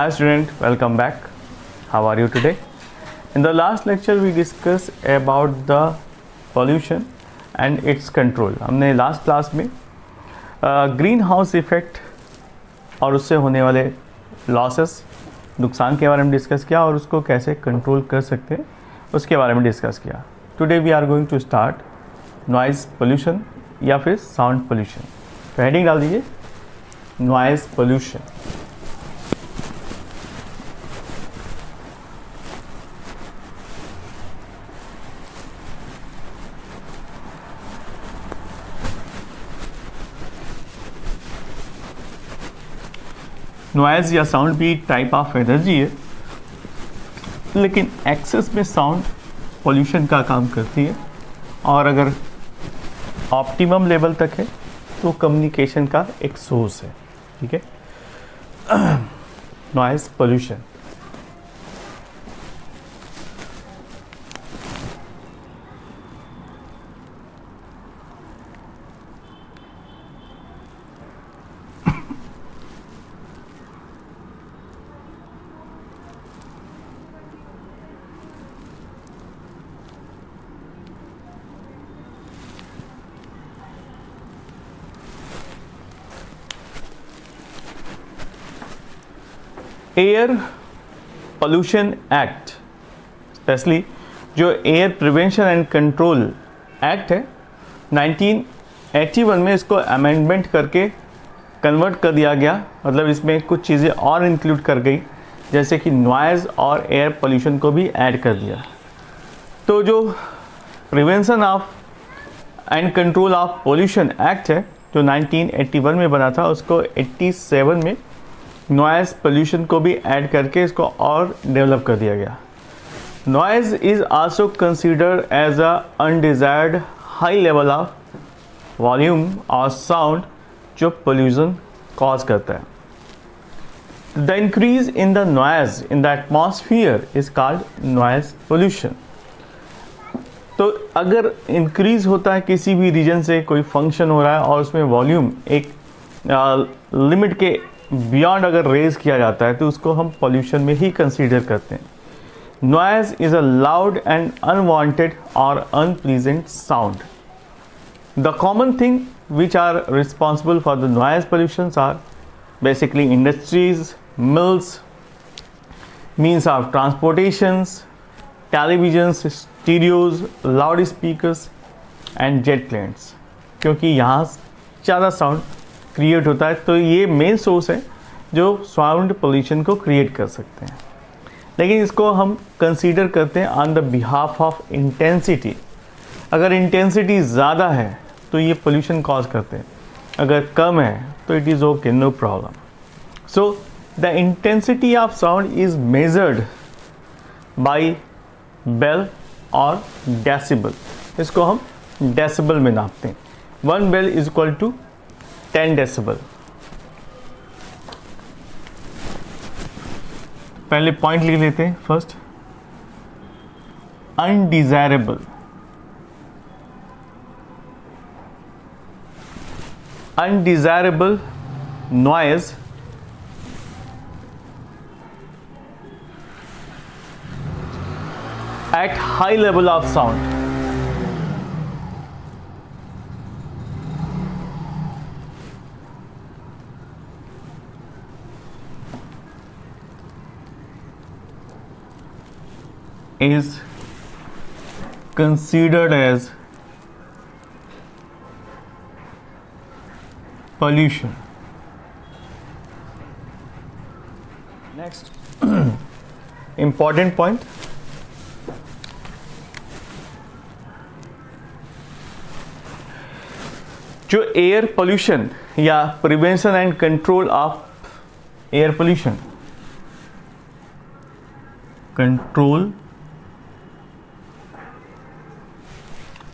Hi student, welcome back. How are you today? In the last lecture we discussed about the pollution and its control. हमने last class में green house effect और उससे होने वाले losses, नुकसान के बारे में डिस्कस किया और उसको कैसे कंट्रोल कर सकते हैं उसके बारे में डिस्कस किया. Today we are going to start noise pollution या फिर साउंड पोल्यूशन. तो हेडिंग डाल दीजिए नॉइज़ पोल्यूशन. नॉइज़ या साउंड भी टाइप ऑफ एनर्जी है, लेकिन एक्सेस में साउंड पोल्यूशन का काम करती है और अगर ऑप्टिमम लेवल तक है तो कम्युनिकेशन का एक सोर्स है. ठीक है, noise pollution. Air pollution act, specially जो air prevention and control act है 1981 में, इसको अमेंडमेंट करके कन्वर्ट कर दिया गया. मतलब इसमें कुछ चीज़ें और इंक्लूड कर गई, जैसे कि नॉइज़ और एयर पोल्यूशन को भी ऐड कर दिया. तो जो prevention of and control of pollution act है जो 1981 में बना था, उसको 87 में नॉइज़ पोल्यूशन को भी ऐड करके इसको और डेवलप कर दिया गया. Noise is also considered as a undesired high level of volume और साउंड जो पोल्यूशन कॉज करता है. The increase in the noise in the atmosphere is called noise pollution. तो अगर इंक्रीज होता है किसी भी रीजन से, कोई फंक्शन हो रहा है और उसमें वॉल्यूम एक लिमिट के बियॉन्ड अगर रेज किया जाता है तो उसको हम पोल्यूशन में ही कंसीडर करते हैं. Noise is a loud and unwanted और unpleasant sound. The common thing which are responsible for the noise pollutions are basically industries, mills, means of transportations, televisions, stereos, loud speakers and jet planes, क्योंकि यहाँ ज़्यादा sound create होता है. तो ये main source है जो साउंड पोल्यूशन को क्रिएट कर सकते हैं. लेकिन इसको हम कंसीडर करते हैं on the behalf of intensity. अगर इंटेंसिटी ज़्यादा है तो ये पोल्यूशन कॉज करते हैं, अगर कम है तो it is okay, no problem. So the intensity of sound is measured by bel और डेसिबल. इसको हम डेसिबल में नापते हैं. 1 bell is equal to 10 decibel. पहले पॉइंट लिख लेते हैं. First, undesirable. Undesirable noise at high level of sound. Is considered as pollution. Next, important point. जो एयर पोल्यूशन या prevention and control of air pollution, control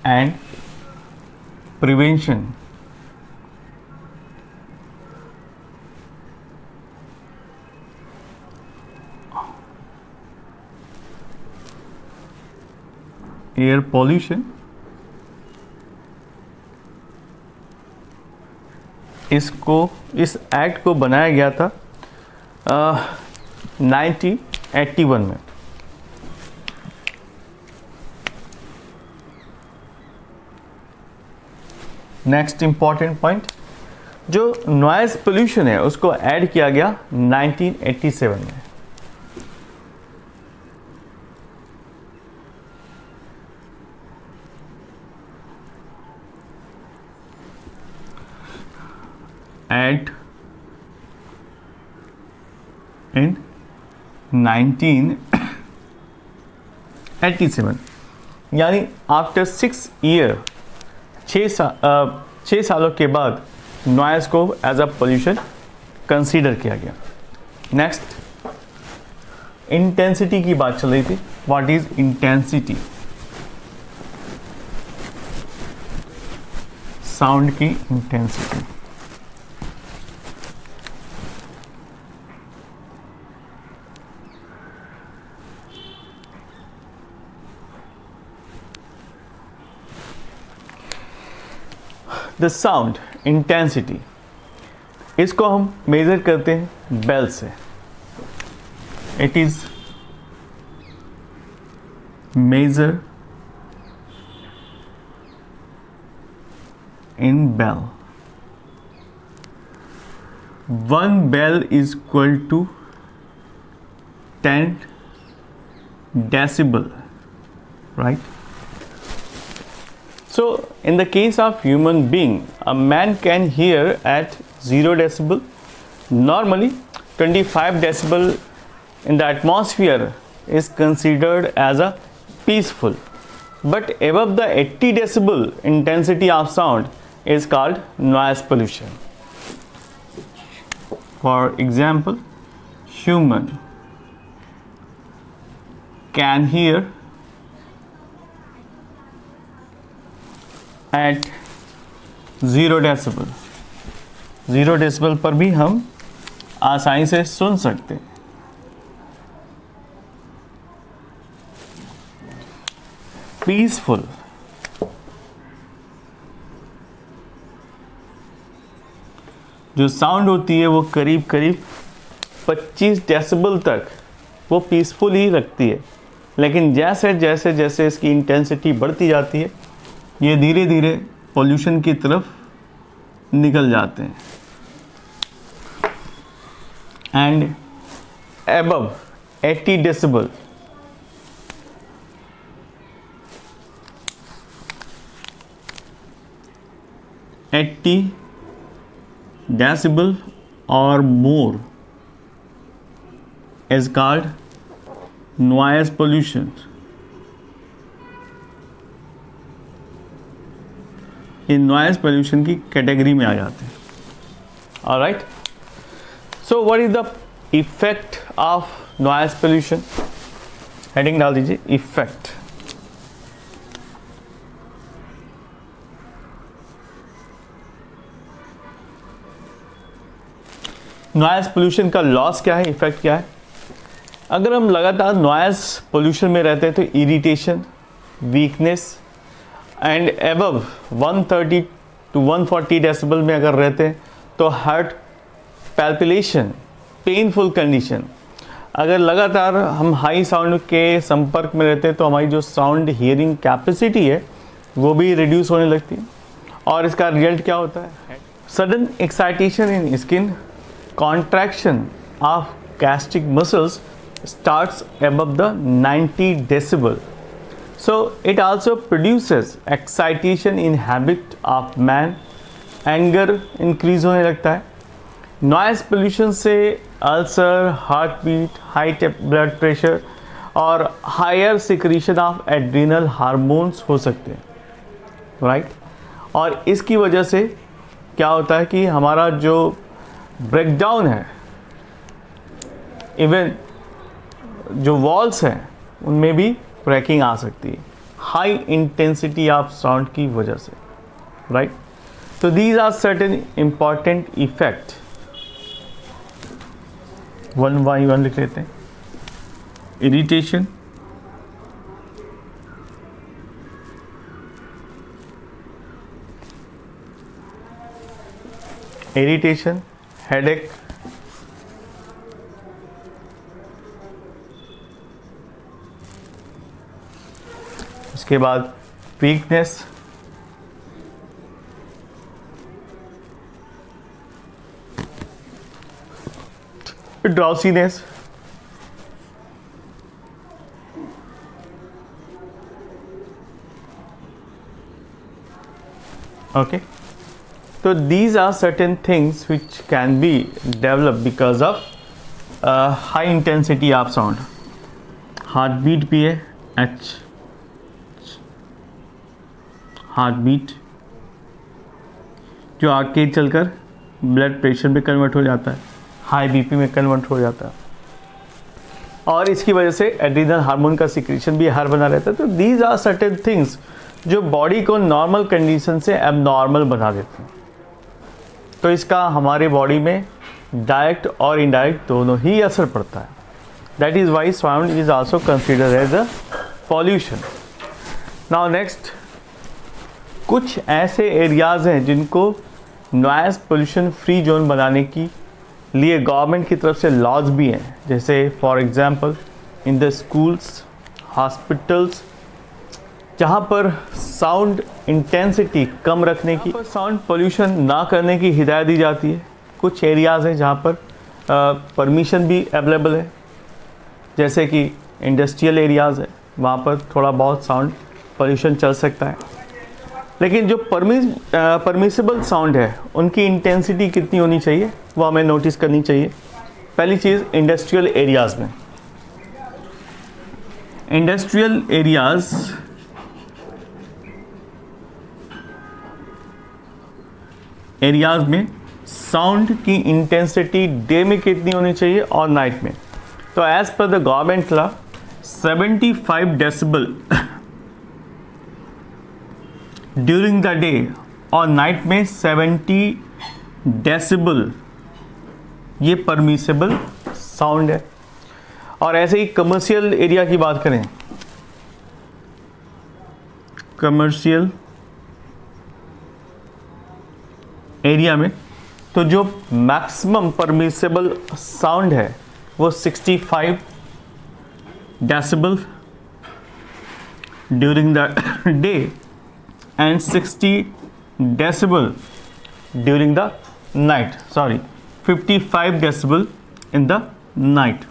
and prevention air pollution, इसको इस act को बनाया गया था 1981 में। नेक्स्ट इंपॉर्टेंट पॉइंट, जो नॉइज पोल्यूशन है उसको ऐड किया गया 1987 में। ऐड इन 1987, यानी आफ्टर 6 ईयर, 6 सालों के बाद नॉइज को एज अ पोल्यूशन कंसीडर किया गया। नेक्स्ट, इंटेंसिटी की बात चल रही थी। What is intensity? साउंड की इंटेंसिटी। द साउंड इंटेंसिटी, इसको हम मेजर करते हैं बेल से। It is measure in bel. 1 bell is equal to 10 decibel, right? So in the case of human being, a man can hear at 0 decibel. Normally 25 decibel in the atmosphere is considered as a peaceful, but above the 80 decibel intensity of sound is called noise pollution. For example, human can hear at 0 decibel। 0 decibel पर भी हम आसानी से सुन सकते हैं। Peaceful, जो sound होती है वो करीब करीब 25 डेसिबल तक वो पीसफुल ही रखती है, लेकिन जैसे जैसे जैसे इसकी इंटेंसिटी बढ़ती जाती है ये धीरे धीरे पोल्यूशन की तरफ निकल जाते हैं। And above 80 decibel, decibel or more is called noise pollution। ये नॉइज पोल्यूशन की कैटेगरी में आ जाते हैं। Alright, so what is the effect of noise pollution? Heading डाल दीजिए इफेक्ट। नॉइज पोल्यूशन का लॉस क्या है, इफेक्ट क्या है? अगर हम लगातार नॉइज पोल्यूशन में रहते हैं तो irritation, weakness and above 130 to 140 decibel में अगर रहते हैं तो हार्ट पैल्पिलेशन, पेनफुल कंडीशन। अगर लगातार हम हाई साउंड के संपर्क में रहते हैं तो हमारी जो साउंड हियरिंग कैपेसिटी है वो भी रिड्यूस होने लगती है। और इसका रिजल्ट क्या होता है? Sudden excitation in skin, contraction of gastric muscles starts above the 90 decibel. So it also produces excitation in habit of man, anger increase होने लगता है। नॉइज पोल्यूशन से ulcer, heart beat, high blood pressure और higher secretion of adrenal hormones हो सकते हैं, right? और इसकी वजह से क्या होता है कि हमारा जो ब्रेकडाउन है, इवन जो वॉल्स हैं उनमें भी क्रैकिंग आ सकती है हाई इंटेंसिटी ऑफ साउंड की वजह से, राइट? तो these are certain important effect. One by one लिख लेते हैं। इरिटेशन, हेडेक, उसके बाद weakness, drowsiness, okay, so these are certain things which can be developed because of high intensity of sound. heartbeat भी है, h heartbeat जो आगे चलकर ब्लड प्रेशर में कन्वर्ट हो जाता है, हाई बीपी में कन्वर्ट हो जाता है, और इसकी वजह से एड्रिनल हार्मोन का सिक्रेशन भी हाई बना रहता है। तो दीज आर सर्टेन थिंग्स जो बॉडी को नॉर्मल कंडीशन से एबनॉर्मल बना देते हैं। तो इसका हमारे बॉडी में डायरेक्ट और इनडायरेक्ट दोनों ही असर पड़ता है। That is why sound is also considered as a pollution. Now next, कुछ ऐसे एरियाज़ हैं जिनको नॉइज़ पोल्यूशन फ्री जोन बनाने की लिए गवर्नमेंट की तरफ से लॉज भी हैं, जैसे for example in the schools, hospitals, जहाँ पर साउंड इंटेंसिटी कम रखने की, साउंड पोल्यूशन ना करने की हिदायत दी जाती है। कुछ एरियाज़ हैं जहाँ पर परमिशन भी अवेलेबल है, जैसे कि इंडस्ट्रियल एरियाज़ है, वहाँ पर थोड़ा बहुत साउंड पोल्यूशन चल सकता है। लेकिन जो परमिसिबल साउंड है उनकी इंटेंसिटी कितनी होनी चाहिए वो हमें नोटिस करनी चाहिए। पहली चीज़, इंडस्ट्रियल एरियाज़ में, इंडस्ट्रियल एरियाज़ में साउंड की इंटेंसिटी डे में कितनी होनी चाहिए और नाइट में। तो एज पर the government law 75 decibel during the day और नाइट में 70 डेसिबल ये परमिसेबल साउंड है। और ऐसे ही कमर्शियल एरिया की बात करें, कमर्शियल एरिया में तो जो मैक्सिमम परमिसेबल साउंड है वो 65 decibel during the day and 60 decibel during the night, 55 decibel in the night.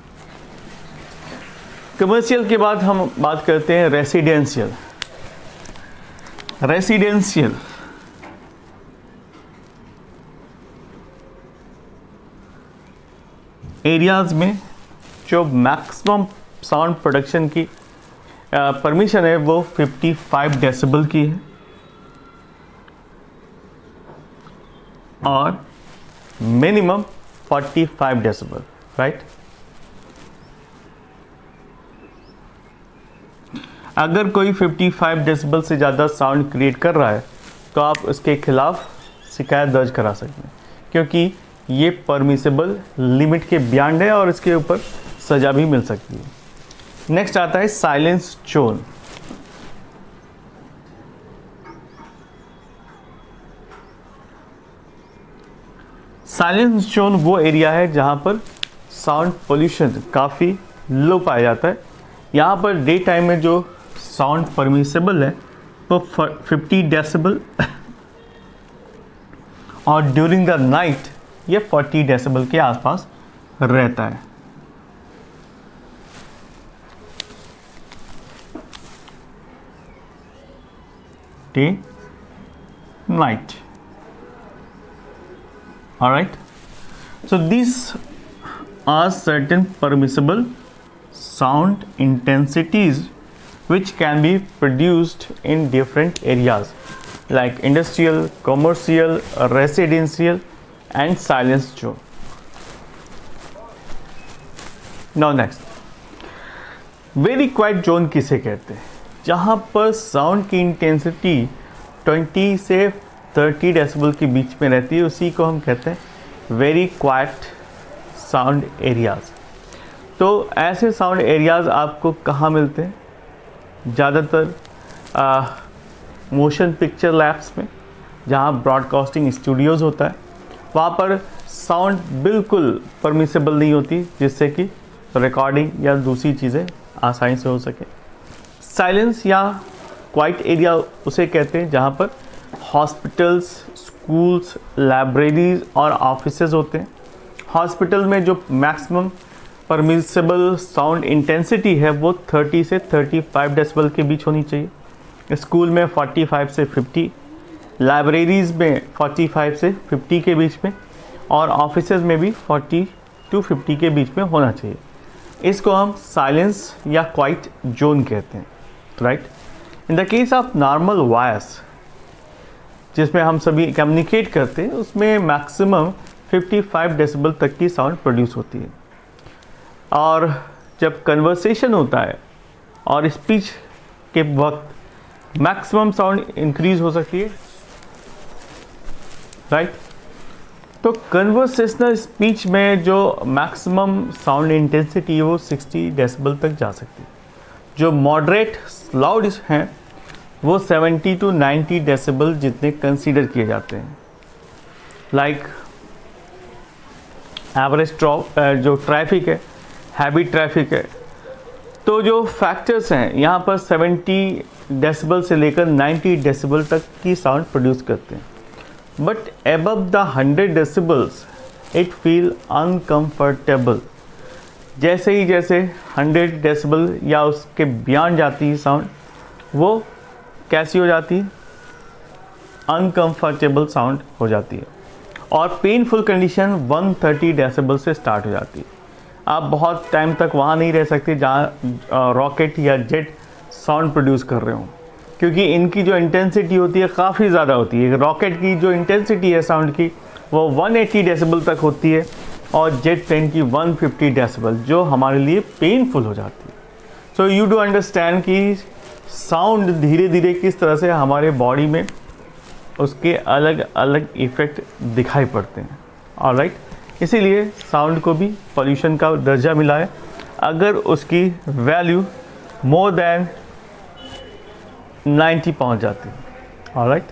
Commercial के बाद हम बात करते हैं रेसिडेंशियल। एरियाज़ में जो मैक्सिमम साउंड प्रोडक्शन की परमिशन है वो 55 डेसिबल की है और मिनिमम 45 डेसिबल, राइट। अगर कोई 55 डेसिबल से ज़्यादा साउंड क्रिएट कर रहा है तो आप उसके खिलाफ शिकायत दर्ज करा सकते हैं, क्योंकि ये परमिसेबल लिमिट के बियॉन्ड है और इसके ऊपर सज़ा भी मिल सकती है। नेक्स्ट आता है साइलेंस जोन। साइलेंस जोन वो एरिया है जहाँ पर साउंड पोल्यूशन काफ़ी लो पाया जाता है। यहाँ पर डे टाइम में जो साउंड परमिसेबल है वो 50 डेसिबल और ड्यूरिंग द नाइट ये 40 डेसिबल के आसपास रहता है। Day night, alright, so these are certain permissible sound intensities which can be produced in different areas like industrial, commercial, residential and silence zone. Now next, very quiet zone किसे कहते हैं? जहाँ पर साउंड की इंटेंसिटी 20 से 30 decibel के बीच में रहती है, उसी को हम कहते हैं वेरी क्वाइट साउंड एरियाज़। तो ऐसे साउंड एरियाज़ आपको कहाँ मिलते हैं? ज़्यादातर मोशन पिक्चर लैब्स में, जहाँ ब्रॉडकास्टिंग स्टूडियोज़ होता है, वहाँ पर साउंड बिल्कुल परमिसेबल नहीं होती, जिससे कि रिकॉर्डिंग या दूसरी चीज़ें आसानी से हो सके। साइलेंस या क्वाइट एरिया उसे कहते हैं जहाँ पर हॉस्पिटल्स, स्कूल्स, लाइब्रेरीज और ऑफिसेज होते हैं। हॉस्पिटल में जो मैक्सिमम परमिसिबल साउंड इंटेंसिटी है वो 30 से 35 डेसिबल के बीच होनी चाहिए। स्कूल में 45 से 50, लाइब्रेरीज़ में 45 से 50 के बीच में, और ऑफिसेज में भी 40 to 50 के बीच में होना चाहिए। इसको हम साइलेंस या क्वाइट जोन कहते हैं, right. In the case of normal voice जिसमें हम सभी कम्युनिकेट करते हैं, उसमें मैक्सिमम 55 डेसिबल तक की साउंड प्रोड्यूस होती है। और जब कन्वर्सेशन होता है और स्पीच के वक्त मैक्सिमम साउंड इंक्रीज हो सकती है, राइट। तो कन्वर्सेशनल स्पीच में जो मैक्सिमम साउंड इंटेंसिटी है वो 60 डेसिबल तक जा सकती है। जो मॉडरेट लाउड हैं वो 70 to 90 डेसिबल जितने कंसीडर किए जाते हैं। लाइक एवरेज जो ट्रैफिक है, हैवी ट्रैफिक है, तो जो फैक्टर्स हैं यहाँ पर 70 डेसिबल से लेकर 90 डेसिबल तक की साउंड प्रोड्यूस करते हैं। But above the 100 decibels it feel uncomfortable. जैसे 100 डेसिबल या उसके बियॉन्ड जाती है साउंड, वो कैसी हो जाती है? अनकम्फर्टेबल साउंड हो जाती है। और पेनफुल कंडीशन 130 डेसिबल से स्टार्ट हो जाती है। आप बहुत टाइम तक वहाँ नहीं रह सकते जहाँ रॉकेट या जेट साउंड प्रोड्यूस कर रहे हों, क्योंकि इनकी जो इंटेंसिटी होती है काफ़ी ज़्यादा होती है। रॉकेट की जो इंटेंसिटी है साउंड की वो 180 डेसिबल तक होती है और जेट प्लेन की 150 डेसिबल, जो हमारे लिए पेनफुल हो जाती है। सो यू डू अंडरस्टैंड कि साउंड धीरे धीरे किस तरह से हमारे बॉडी में उसके अलग अलग इफ़ेक्ट दिखाई पड़ते हैं, ऑलराइट। इसीलिए साउंड को भी पॉल्यूशन का दर्जा मिला है अगर उसकी वैल्यू मोर देन 90 पहुंच जाती है, ऑलराइट।